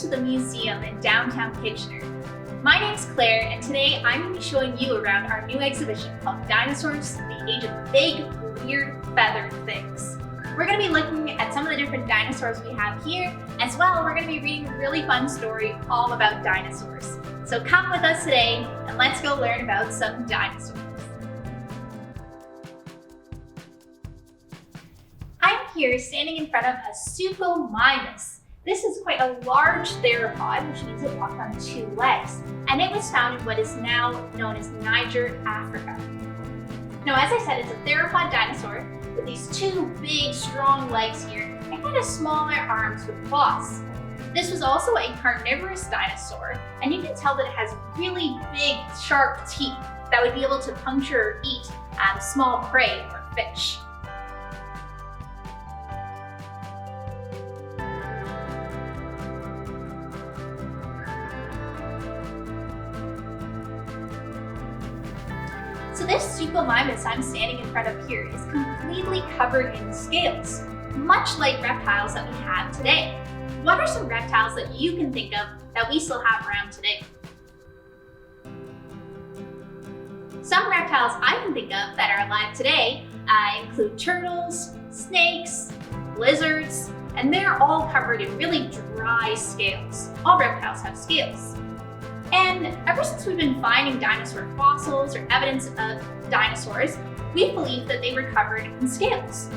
to the museum in downtown Kitchener. My name's Claire, and today I'm going to be showing you around our new exhibition called Dinosaurs, the Age of Big, Weird, Feathered Things. We're going to be looking at some of the different dinosaurs we have here. As well, we're going to be reading a really fun story all about dinosaurs. So come with us today, and let's go learn about some dinosaurs. I'm here standing in front of a Suchomimus. This is quite a large theropod, which means it walked on two legs, and it was found in what is now known as Niger, Africa. Now, as I said, it's a theropod dinosaur with these two big, strong legs here and kind of smaller arms with claws. This was also a carnivorous dinosaur, and you can tell that it has really big, sharp teeth that would be able to puncture or eat small prey or fish. So this Suchomimus I'm standing in front of here is completely covered in scales, much like reptiles that we have today. What are some reptiles that you can think of that we still have around today? Some reptiles I can think of that are alive today include turtles, snakes, lizards, and they're all covered in really dry scales. All reptiles have scales. And ever since we've been finding dinosaur fossils or evidence of dinosaurs, we believe that they were covered in scales.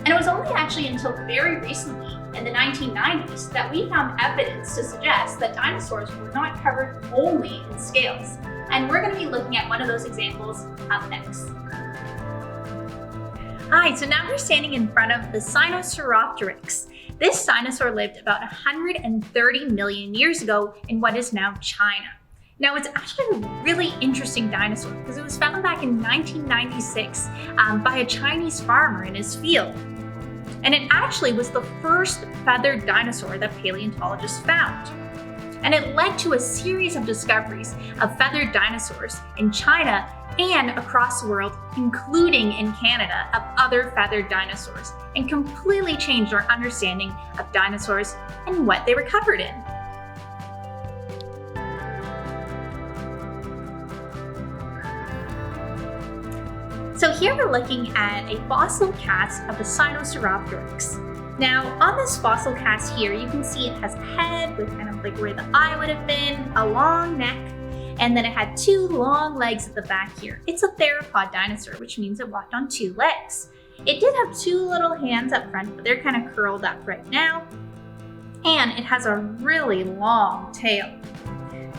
And it was only actually until very recently, in the 1990s, that we found evidence to suggest that dinosaurs were not covered only in scales. And we're going to be looking at one of those examples up next. Alright, so now we're standing in front of the Sinosauropteryx. This dinosaur lived about 130 million years ago in what is now China. Now, it's actually a really interesting dinosaur because it was found back in 1996 by a Chinese farmer in his field. And it actually was the first feathered dinosaur that paleontologists found. And it led to a series of discoveries of feathered dinosaurs in China and across the world, including in Canada, of other feathered dinosaurs, and completely changed our understanding of dinosaurs and what they were covered in. So here we're looking at a fossil cast of the Sinosauropteryx. Now, on this fossil cast here, you can see it has a head with kind of like where the eye would have been, a long neck, and then it had two long legs at the back here. It's a theropod dinosaur, which means it walked on two legs. It did have two little hands up front, but they're kind of curled up right now. And it has a really long tail.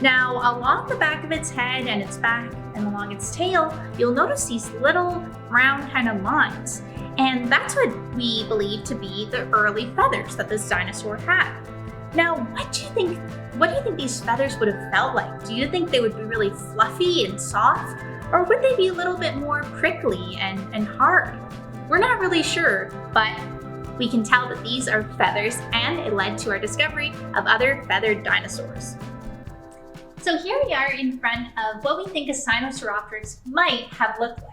Now, along the back of its head and its back and along its tail, you'll notice these little brown kind of lines. And that's what we believe to be the early feathers that this dinosaur had. Now, what do you think these feathers would have felt like? Do you think they would be really fluffy and soft? Or would they be a little bit more prickly and hard? We're not really sure, but we can tell that these are feathers, and it led to our discovery of other feathered dinosaurs. So here we are in front of what we think a Sinosauropteryx might have looked like.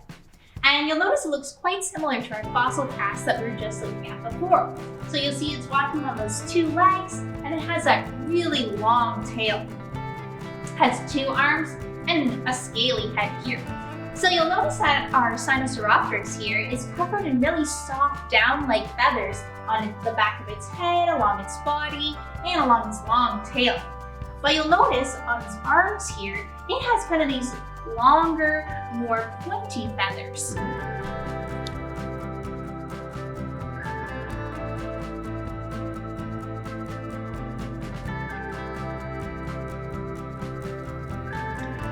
And you'll notice it looks quite similar to our fossil cast that we were just looking at before. So you'll see it's walking on those two legs, and it has that really long tail. It has two arms and a scaly head here. So you'll notice that our Sinosauropteryx here is covered in really soft down-like feathers on the back of its head, along its body, and along its long tail. But you'll notice on its arms here, it has kind of these longer, more pointy feathers.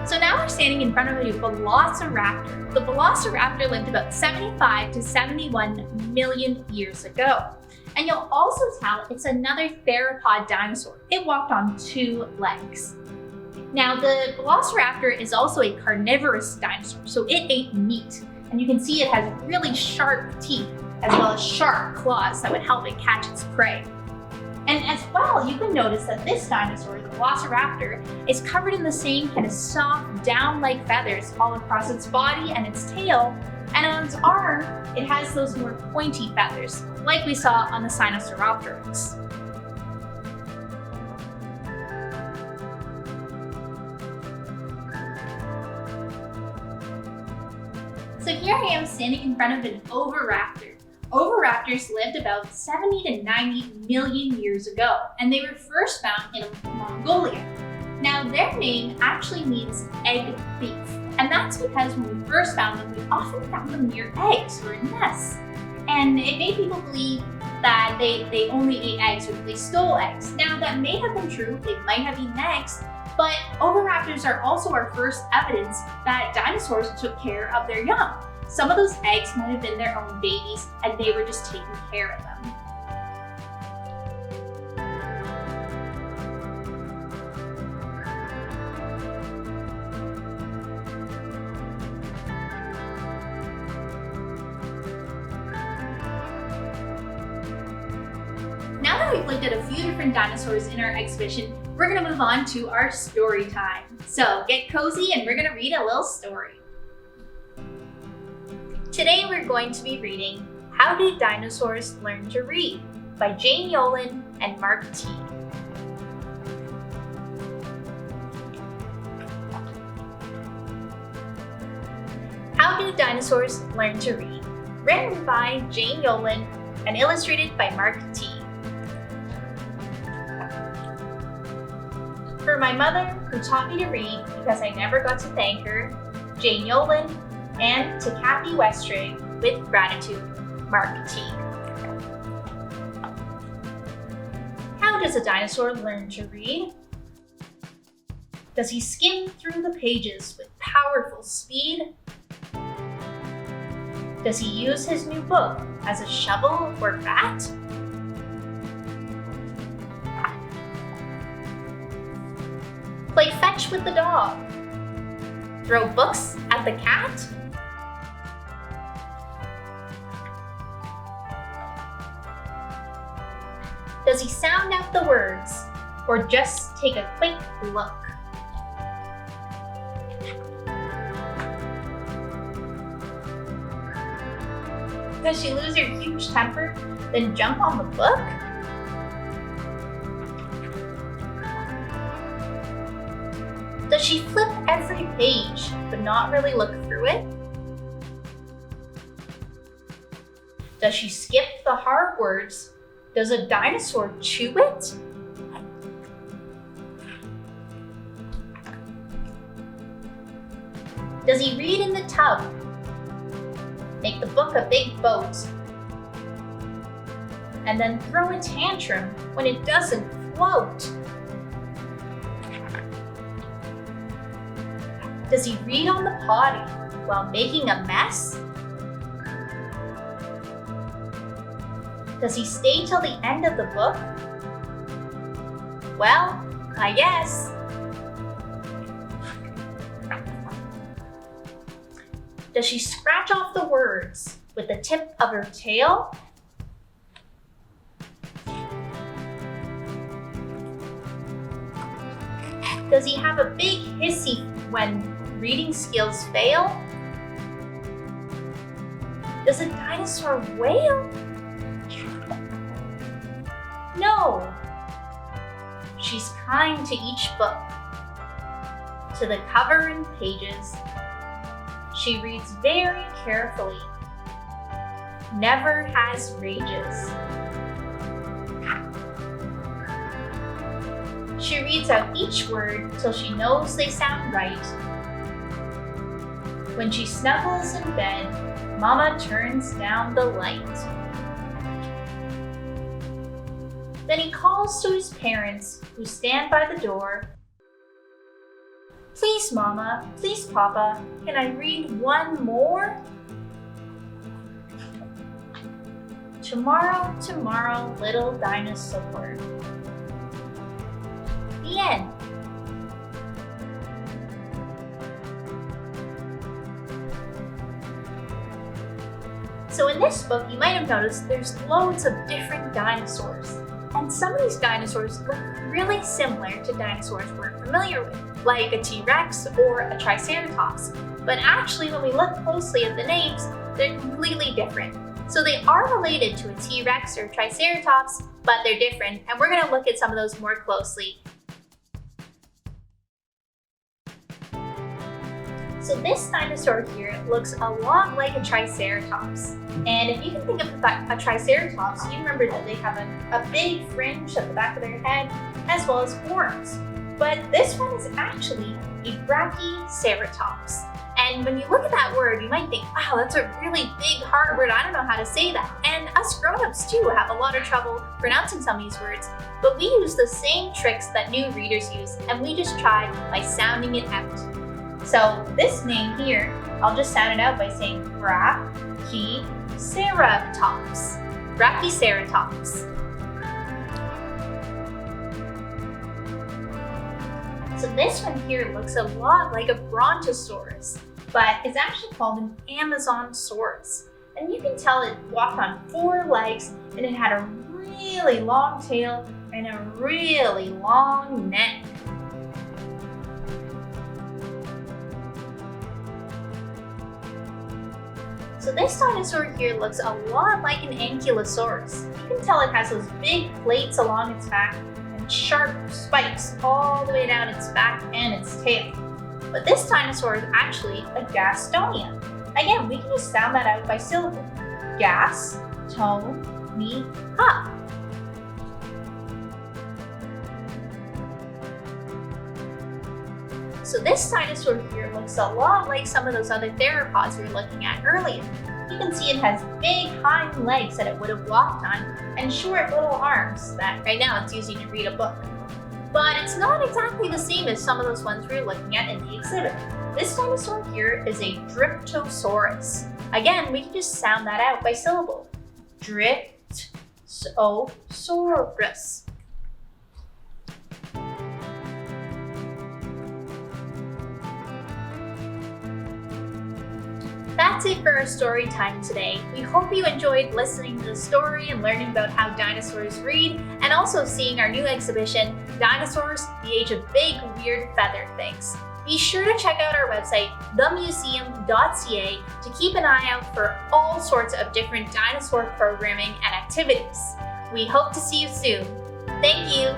So now we're standing in front of a Velociraptor. The Velociraptor lived about 75 to 71 million years ago. And you'll also tell it's another theropod dinosaur. It walked on two legs. Now, the Velociraptor is also a carnivorous dinosaur, so it ate meat. And you can see it has really sharp teeth as well as sharp claws that would help it catch its prey. And as well, you can notice that this dinosaur, the Velociraptor, is covered in the same kind of soft, down-like feathers all across its body and its tail. And on its arm, it has those more pointy feathers, like we saw on the Sinosauropteryx. here I am standing in front of an oviraptor. Oviraptors lived about 70 to 90 million years ago, and they were first found in Mongolia. Now, their name actually means egg thief, and that's because when we first found them, we often found them near eggs or nests. And it made people believe that they only ate eggs or that they stole eggs. Now, that may have been true, they might have eaten eggs, but oviraptors are also our first evidence that dinosaurs took care of their young. Some of those eggs might have been their own babies, and they were just taking care of them. Now that we've looked at a few different dinosaurs in our exhibition, we're going to move on to our story time. So get cozy and we're going to read a little story. Today we're going to be reading How Did Dinosaurs Learn to Read by Jane Yolen and Mark T. How Did Dinosaurs Learn to Read? Written by Jane Yolen and illustrated by Mark T. For my mother, who taught me to read because I never got to thank her, Jane Yolen, and to Kathy Westray, with gratitude, Mark T. How does a dinosaur learn to read? Does he skim through the pages with powerful speed? Does he use his new book as a shovel or bat? Play fetch with the dog? Throw books at the cat? Does he sound out the words, or just take a quick look? Does she lose her huge temper, then jump on the book? Does she flip every page, but not really look through it? Does she skip the hard words? Does a dinosaur chew it? Does he read in the tub? Make the book a big boat? And then throw a tantrum when it doesn't float? Does he read on the potty while making a mess? Does he stay till the end of the book? Well, I guess. Does she scratch off the words with the tip of her tail? Does he have a big hissy when reading skills fail? Does a dinosaur wail? No. She's kind to each book, to the cover and pages. She reads very carefully, never has rages. She reads out each word till she knows they sound right. When she snuggles in bed, Mama turns down the light. Then he calls to his parents, who stand by the door. Please, Mama, please, Papa, can I read one more? Tomorrow, tomorrow, little dinosaur. The end. So in this book, you might have noticed there's loads of different dinosaurs. And some of these dinosaurs look really similar to dinosaurs we're familiar with, like a T-Rex or a Triceratops. But actually, when we look closely at the names, they're completely different. So they are related to a T-Rex or Triceratops, but they're different, and we're going to look at some of those more closely. So this dinosaur here looks a lot like a triceratops. And if you can think of a triceratops, you remember that they have a big fringe at the back of their head, as well as horns. But this one is actually a brachioceratops. And when you look at that word, you might think, wow, that's a really big, hard word. I don't know how to say that. And us grown-ups too have a lot of trouble pronouncing some of these words. But we use the same tricks that new readers use, and we just try by sounding it out. So this name here, I'll just sound it out by saying brachioceratops. Brachioceratops. So this one here looks a lot like a brontosaurus, but it's actually called an Amazonsaurus. And you can tell it walked on 4 legs, and it had a really long tail and a really long neck. So this dinosaur here looks a lot like an ankylosaurus. You can tell it has those big plates along its back and sharp spikes all the way down its back and its tail. But this dinosaur is actually a Gastonia. Again, we can just sound that out by syllable. Gas-to-ni-a. So this dinosaur here looks a lot like some of those other theropods we were looking at earlier. You can see it has big hind legs that it would have walked on and short little arms that right now it's using to read a book. But it's not exactly the same as some of those ones we were looking at in the exhibit. This dinosaur here is a Dryptosaurus. Again, we can just sound that out by syllable. Dryptosaurus. That's it for our story time today. We hope you enjoyed listening to the story and learning about how dinosaurs read, and also seeing our new exhibition, Dinosaurs, the Age of Big, Weird Feather Things. Be sure to check out our website, THEMUSEUM.ca, to keep an eye out for all sorts of different dinosaur programming and activities. We hope to see you soon. Thank you!